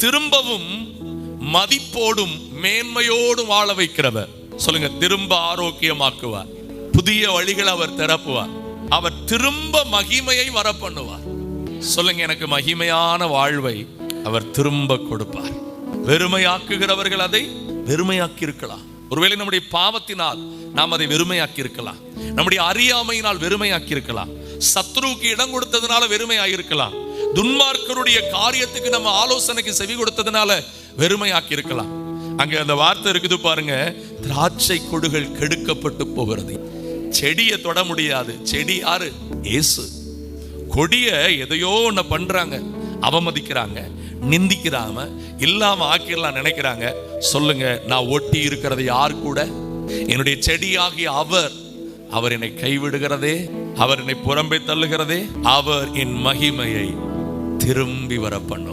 திரும்பவும் மதிப்போடும் மேன்மையோடும் வாழ வைக்கிறவர். சொல்லுங்க, திரும்ப ஆரோக்கியமாக்குவார். புதிய வழிகளை அவர் திறப்புவார். அவர் திரும்ப மகிமையை வர பண்ணுவார். சொல்லுங்க, எனக்கு மகிமையான வாழ்வை அவர் திரும்ப கொடுப்பார். வெறுமையாக்குகிறவர்கள் அதை வெறுமையாக்கி இருக்கலாம். ஒருவேளை நம்முடைய பாவத்தினால் நாம் அதை வெறுமையாக்கி இருக்கலாம். நம்முடைய அறியாமையினால் வெறுமையாக்கி இருக்கலாம். சத்ருவுக்கு இடம் கொடுத்ததுனால வெறுமையாயிருக்கலாம். துன்மார்க்கருடைய காரியத்துக்கு நம்ம ஆலோசனைக்கு செவி கொடுத்ததுனால வெறுமையாக்கி இருக்கலாம். அங்க அந்த வார்த்தை இருக்குது பாருங்க, திராட்சை கொடிகள் கெடுக்கப்பட்டு போகிறது. செடியை தொட முடியாது. செடி யாரு? இயேசு. கொடிய எதையோ ஒண்ணு பண்றாங்க, அவமதிக்கிறாங்க, நிந்திக்கிறாம இல்லாம ஆக்கிடலாம் நினைக்கிறாங்க. சொல்லுங்க, நான் ஒட்டி இருக்கிறது யார் கூட? என்னுடைய செடியாகிய அவர் என்னை கைவிடுகிறதே, அவர் என்னை புறம்பே தள்ளுகிறதே, அவர் என் மகிமையை திரும்பி வர பண்ணுவார்.